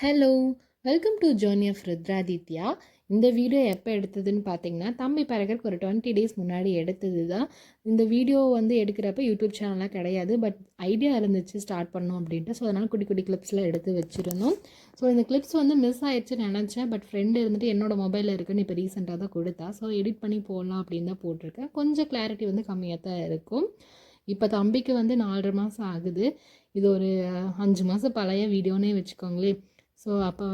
Hello, welcome to journey of Rudraditya. இந்த video எப்போ எடுத்ததுன்னு பார்த்தீங்கன்னா, தம்பி பிறகுறதுக்கு ஒரு 20 டேஸ் முன்னாடி எடுத்தது தான். இந்த வீடியோ எடுக்கிறப்ப யூடியூப் சேனல்லாம் கிடையாது. பட் ஐடியா இருந்துச்சு ஸ்டார்ட் பண்ணோம் அப்படின்ட்டு. ஸோ அதனால் குட்டி குட்டி கிளிப்ஸ்லாம் எடுத்து வச்சுருந்தோம். ஸோ இந்த கிளிப்ஸ் மிஸ் ஆயிடுச்சுன்னு நினச்சேன். பட் ஃப்ரெண்டு இருந்துட்டு என்னோட மொபைலில் இருக்குன்னு இப்போ ரீசெண்டாக தான் கொடுத்தா. ஸோ எடிட் பண்ணி போடலாம் அப்படின்னு தான் போட்டிருக்கேன். கொஞ்சம் கிளாரிட்டி கம்மியாக தான் இருக்கும். இப்போ தம்பிக்கு 4.5 மாதம் ஆகுது. இது ஒரு 5 மாதம் பழைய வீடியோனே வச்சுக்கோங்களேன். ஸோ அப்போ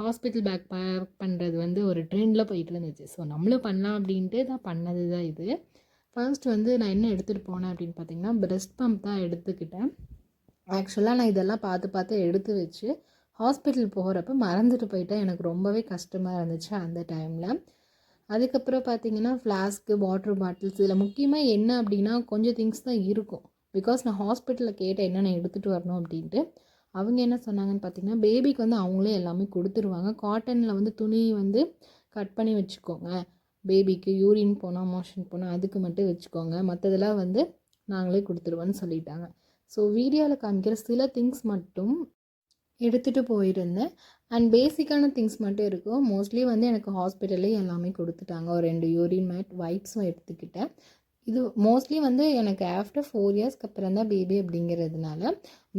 ஹாஸ்பிட்டல் பேக் பேக் பண்ணுறது ஒரு ட்ரெண்டில் போயிட்டு இருந்துச்சு. ஸோ நம்மளும் பண்ணலாம் அப்படின்ட்டு தான் பண்ணது தான் இது. ஃபர்ஸ்ட் நான் என்ன எடுத்துகிட்டு போனேன் அப்படின்னு பார்த்தீங்கன்னா, பிரெஸ்ட் பம்ப் தான் எடுத்துக்கிட்டேன். ஆக்சுவலாக நான் இதெல்லாம் பார்த்து பார்த்து எடுத்து வச்சு ஹாஸ்பிட்டல் போகிறப்ப மறந்துட்டு போயிட்டேன். எனக்கு ரொம்பவே கஷ்டமாக இருந்துச்சு அந்த டைமில். அதுக்கப்புறம் பார்த்தீங்கன்னா, ஃப்ளாஸ்க்கு, வாட்டர் பாட்டில்ஸ் இதில் முக்கியமாக என்ன அப்படின்னா கொஞ்சம் திங்ஸ் தான் இருக்கும். பிகாஸ் நான் ஹாஸ்பிட்டலில் கேட்டேன் என்னென்ன எடுத்துகிட்டு வரணும் அப்படின்ட்டு. அவங்க என்ன சொன்னாங்கன்னு பார்த்தீங்கன்னா, பேபிக்கு அவங்களே எல்லாமே கொடுத்துருவாங்க. காட்டனில் துணி கட் பண்ணி வச்சுக்கோங்க. பேபிக்கு யூரின் போனால், மோஷன் போனால் அதுக்கு மட்டும் வச்சுக்கோங்க. மற்றதெல்லாம் நாங்களே கொடுத்துருவோன்னு சொல்லிட்டாங்க. ஸோ வீடியோவில் காமிக்கிற சில திங்ஸ் மட்டும் எடுத்துகிட்டு போயிருந்தேன். அண்ட் பேசிக்கான திங்ஸ் மட்டும் இருக்கும். மோஸ்ட்லி எனக்கு ஹாஸ்பிட்டல்லே எல்லாமே கொடுத்துட்டாங்க. ஒரு 2 யூரின் மேட், வைப்ஸும் எடுத்துக்கிட்டேன். இது மோஸ்ட்லி எனக்கு ஆஃப்டர் 4 இயர்ஸ்க்கு அப்புறம் தான் பேபி அப்படிங்கிறதுனால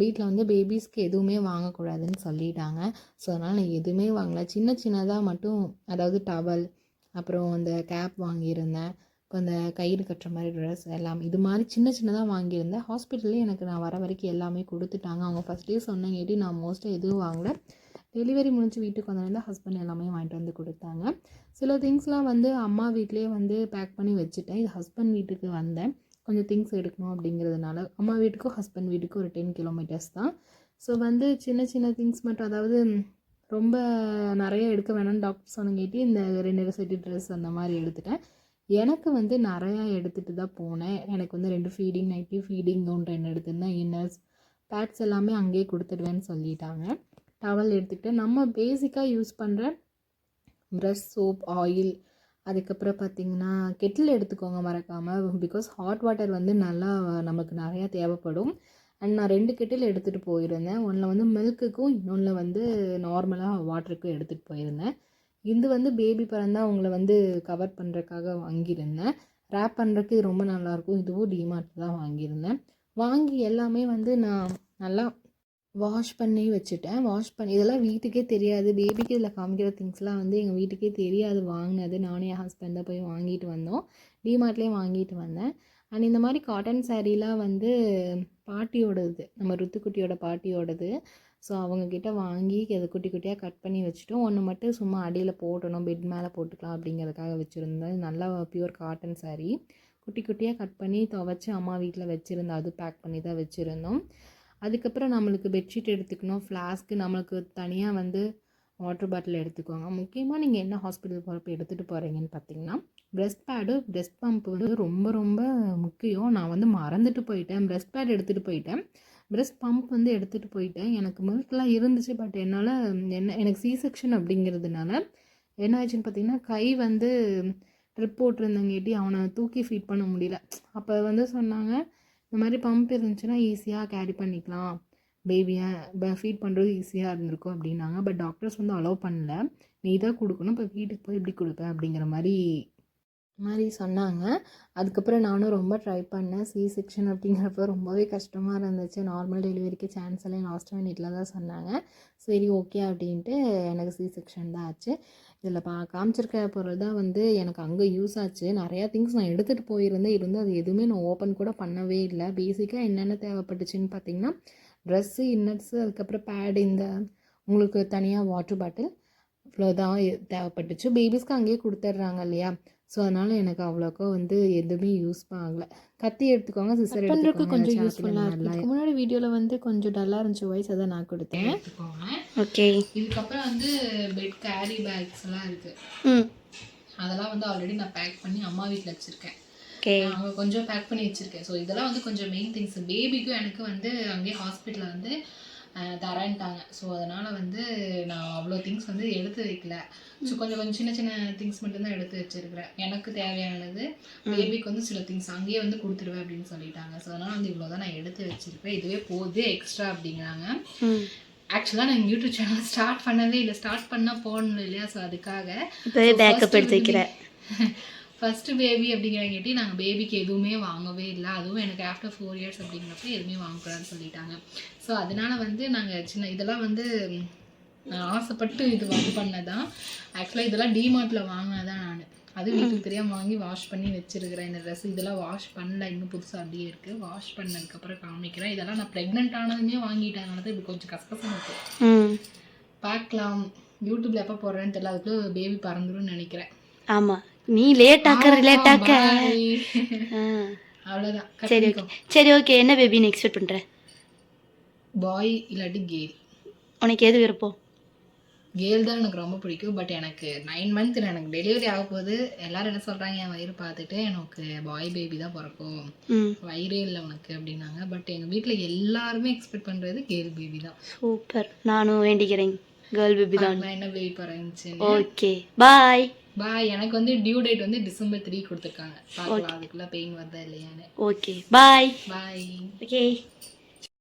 வீட்டில் பேபிஸ்க்கு எதுவுமே வாங்கக்கூடாதுன்னு சொல்லிட்டாங்க. ஸோ அதனால் நான் எதுவுமே வாங்கலை. சின்னதாக மட்டும், அதாவது டவல், அப்புறம் அந்த கேப் வாங்கியிருந்தேன். இப்போ அந்த கயிறு கட்டுற மாதிரி ட்ரெஸ் எல்லாம் இது மாதிரி சின்னதாக வாங்கியிருந்தேன். ஹாஸ்பிட்டல்லே நான் வர வரைக்கும் எல்லாமே கொடுத்துட்டாங்க. அவங்க ஃபஸ்ட்டே சொன்னங்காட்டி நான் மோஸ்ட்டாக எதுவும் வாங்கலை. டெலிவரி முடிஞ்சு வீட்டுக்கு வந்ததுலேருந்து ஹஸ்பண்ட் எல்லாமே வாங்கிட்டு கொடுத்தாங்க. சில திங்ஸ்லாம் அம்மா வீட்லேயே பேக் பண்ணி வச்சுட்டேன். இது ஹஸ்பண்ட் வீட்டுக்கு வந்தேன். கொஞ்சம் திங்ஸ் எடுக்கணும் அப்படிங்கிறதுனால. அம்மா வீட்டுக்கும் ஹஸ்பண்ட் வீட்டுக்கும் ஒரு 10 கிலோமீட்டர்ஸ் தான். ஸோ சின்ன திங்ஸ் மட்டும், அதாவது ரொம்ப நிறைய எடுக்க வேணாம்னு டாக்டர் சொன்னங்காட்டி இந்த 2 செட்டு ட்ரெஸ் அந்த மாதிரி எடுத்துட்டேன். எனக்கு நிறையா எடுத்துகிட்டு தான் போனேன். எனக்கு 2 ஃபீடிங் நைட்டி, ஃபீடிங் கவுன் 2 எடுத்திருந்தேன். இன்னர்ஸ், பேட்ஸ் எல்லாமே அங்கேயே கொடுத்துடுவேன்னு சொல்லிட்டாங்க. டவல் எடுத்துக்கிட்டேன். நம்ம பேசிக்காக யூஸ் பண்ணுற ப்ரஷ், சோப், ஆயில், அதுக்கப்புறம் பார்த்திங்கன்னா கெட்டில் எடுத்துக்கோங்க மறக்காமல். பிகாஸ் ஹாட் வாட்டர் நல்லா நமக்கு நிறையா தேவைப்படும். அண்ட் நான் 2 கெட்டில் எடுத்துகிட்டு போயிருந்தேன். ஒன்றில் மில்க்குக்கும், இன்னொன்றில் நார்மலாக வாட்டருக்கும் எடுத்துகிட்டு போயிருந்தேன். இது பேபி பிறந்தா அவங்கள கவர் பண்ணுறதுக்காக வாங்கியிருந்தேன். ரேப் பண்ணுறதுக்கு இது ரொம்ப நல்லாயிருக்கும். இதுவும் டிமார்ட் தான் வாங்கியிருந்தேன். வாங்கி எல்லாமே நான் நல்லா வாஷ் பண்ணி வச்சுட்டேன். இதெல்லாம் வீட்டுக்கே தெரியாது. பேபிக்கு இதில் காமிக்கிற திங்ஸ்லாம் எங்கள் வீட்டுக்கே தெரியாது வாங்கினது. நானே என் ஹஸ்பண்ட் தான் போய் வாங்கிட்டு வந்தோம். டிமார்ட்லேயே வாங்கிட்டு வந்தேன். அண்ட் இந்த மாதிரி காட்டன் சாரீலாம் பாட்டியோடது, நம்ம ருத்துக்குட்டியோட பாட்டியோடது. ஸோ அவங்கக்கிட்ட வாங்கி அதை குட்டி குட்டியாக கட் பண்ணி வச்சுட்டோம். ஒன்று மட்டும் சும்மா அடியில் போட்டணும், பெட் மேலே போட்டுக்கலாம் அப்படிங்கிறதுக்காக வச்சுருந்தேன். நல்லா பியூர் காட்டன் சாரீ குட்டி குட்டியாக கட் பண்ணி துவைச்சி அம்மா வீட்டில் வச்சுருந்தேன். அது பேக் பண்ணி தான் வச்சுருந்தோம். அதுக்கப்புறம் நம்மளுக்கு பெட்ஷீட் எடுத்துக்கணும். ஃப்ளாஸ்க்கு நம்மளுக்கு தனியாக வாட்டர் பாட்டில் எடுத்துக்கோங்க. முக்கியமாக நீங்கள் என்ன ஹாஸ்பிட்டல் போகிறப்ப எடுத்துகிட்டு போகிறீங்கன்னு பார்த்தீங்கன்னா, ப்ரெஸ்ட் பேடு, ப்ரெஸ்ட் பம்ப்பு ரொம்ப ரொம்ப முக்கியம். நான் மறந்துட்டு போயிட்டேன். ப்ரெஸ்ட் பேட் எடுத்துகிட்டு போயிட்டேன். ப்ரெஸ்ட் பம்ப் எடுத்துகிட்டு போயிட்டேன். எனக்கு மில்க்லாம் இருந்துச்சு. பட் என்னால் எனக்கு சி செக்ஷன் அப்படிங்கிறதுனால என்ன ஆச்சுன்னு பார்த்தீங்கன்னா, கை ட்ரிப் போட்டிருந்தங்காட்டி அவனை தூக்கி ஃபீட் பண்ண முடியல. அப்போ சொன்னாங்க, இந்த மாதிரி பம்ப் இருந்துச்சுன்னா ஈஸியாக கேரி பண்ணிக்கலாம், பேபியை ஃபீட் பண்ணுறது ஈஸியாக இருந்திருக்கும் அப்படின்னாங்க. பட் டாக்டர்ஸ் அலோவ் பண்ணல. நீ தான் கொடுக்கணும், இப்போ வீட்டுக்கு போய் எப்படி கொடுப்பேன் அப்படிங்கிற மாதிரி சொன்னாங்க. அதுக்கப்புறம் நானும் ரொம்ப ட்ரை பண்ணேன். சி செக்ஷன் அப்படிங்கிறப்ப ரொம்பவே கஷ்டமாக இருந்துச்சு. நார்மல் டெலிவரிக்கு சான்ஸ் எல்லாம் லாஸ்ட் மினிட்ல தான் சொன்னாங்க. சரி ஓகே அப்படின்ட்டு எனக்கு சி செக்ஷன் தான் ஆச்சு. இதில் காமிச்சிருக்க பொருள் தான் எனக்கு அங்கே யூஸ் ஆச்சு. நிறையா திங்ஸ் நான் எடுத்துகிட்டு போயிருந்தேன். அது எதுவுமே நான் ஓப்பன் கூட பண்ணவே இல்லை. பேசிக்காக என்னென்ன தேவைப்பட்டுச்சுன்னு பார்த்தீங்கன்னா, ட்ரெஸ்ஸு, இன்னர்ஸு, அதுக்கப்புறம் பேடு, உங்களுக்கு தனியாக வாட்டர் பாட்டில், இவ்வளோதான் தேவைப்பட்டுச்சு. பேபிஸ்க்கு அங்கேயே கொடுத்துட்றாங்க இல்லையா. ஸோ அதனால் எனக்கு அவ்வளோக்கா எதுவுமே யூஸ் ஆகலை. கத்தி எடுத்துக்கோங்க, சிசர் எடுத்துக்கோங்க, கொஞ்சம் யூஸ்ஃபுல்லாக இருக்கும். இதுக்கு முன்னாடி வீடியோவில் கொஞ்சம் டல்லாக இருந்துச்சு வாய்ஸ், அதை நான் கொடுத்தேன். எடுத்துக்கோங்க. ஓகே. இதுக்கப்புறம் பெட் கேரி பேக்ஸ் எல்லாம் இருக்குது. அதெல்லாம் ஆல்ரெடி நான் பேக் பண்ணி அம்மா வீட்டில் வச்சுருக்கேன். அவங்க கொஞ்சம் பேக் பண்ணி வச்சுருக்கேன். ஸோ இதெல்லாம் கொஞ்சம் மெயின் திங்ஸ். பேபிக்கும் எனக்கு அங்கேயே ஹாஸ்பிட்டலில் தரேன்ட்டாங்க. ஸோ அதனால் நான் அவ்வளோ திங்ஸ் எடுத்து வைக்கல. ஸோ கொஞ்சம் சின்ன சின்ன திங்ஸ் மட்டும்தான் எடுத்து வச்சுருக்கிறேன். எனக்கு தேவையானது, பேபிக்கு சில திங்ஸ் அங்கேயே கொடுத்துருவேன் அப்படின்னு சொல்லிட்டாங்க. ஸோ அதனால் இவ்வளோ தான் நான் எடுத்து வச்சுருப்பேன். இதுவே போகுது எக்ஸ்ட்ரா அப்படிங்கிறாங்க. ஆக்சுவலாக நான் யூடியூப் சேனல் ஸ்டார்ட் பண்ணவே இல்லை, ஸ்டார்ட் பண்ணால் போடணும் இல்லையா, ஸோ அதுக்காக இப்போவே பேக்கப் எடுத்து வைக்கிறேன். ஃபஸ்ட்டு பேபி அப்படிங்கிறங்காட்டி நாங்கள் பேபிக்கு எதுவுமே வாங்கவே இல்லை. அதுவும் எனக்கு ஆஃப்டர் 4 இயர்ஸ் அப்படிங்கிறப்ப எதுவுமே வாங்கக்கூடாதுன்னு சொல்லிட்டாங்க. ஸோ அதனால் வந்து நாங்கள் சின்ன இதெல்லாம் வந்து நான் ஆசைப்பட்டு இது பண்ணதான். ஆக்சுவலாக இதெல்லாம் டிமார்ட்டில் வாங்கினதான் நான். அது வீட்டுக்கு தெரியாமல் வாங்கி வாஷ் பண்ணி வச்சிருக்கிறேன். இந்த ட்ரெஸ் இதெல்லாம் வாஷ் பண்ணல, இன்னும் புதுசாக அப்படியே இருக்குது. வாஷ் பண்ணதுக்கப்புறம் காமிக்கிறேன். இதெல்லாம் நான் ப்ரெக்னென்ட் ஆனதுமே வாங்கிட்டேன், அதனால தான் இது கொஞ்சம் கஷ்டமாக இருக்குது. பார்க்கலாம் யூடியூப்ல எப்போ போடுறேன்னு தெரியல, அதுக்குள்ளே பேபி பறந்துரும்னு நினைக்கிறேன். ஆமாம், நீ லேட் ஆக்க அவ்வளோதான். சரி ஓகே, சரி ஓகே. என்ன பேபி நீ எக்ஸ்பெக்ட் பண்ணுற? பாய் இல்லாட்டி கேர்ள்? உனக்கு எது விருப்பம்? கேர்ள் தான் எனக்கு ரொம்ப பிடிக்கும். பட் எனக்கு 9 மந்த் எனக்கு டெலிவரி ஆக போகுது. எல்லாரும் என்ன சொல்கிறாங்க, என் வயிறு பார்த்துட்டு எனக்கு பாய் பேபி தான் பிறக்கும், வயிறே இல்லை உனக்கு அப்படின்னாங்க. பட் எங்கள் வீட்டில் எல்லாருமே எக்ஸ்பெக்ட் பண்ணுறது கேர்ள் பேபி தான். சூப்பர், நானும் வேண்டிக்கிறேன் கேர்ள் பேபி தான். என்ன பேபி பிறந்துச்சு. Okay bye. பாய். எனக்கு வந்து டியூ டேட் வந்து December 3 கொடுத்துருக்காங்க. பார்க்கலாம் அதுக்குள்ளே பெயின் வருதா இல்லையான்னு. Okay bye. பாய். ஓகே.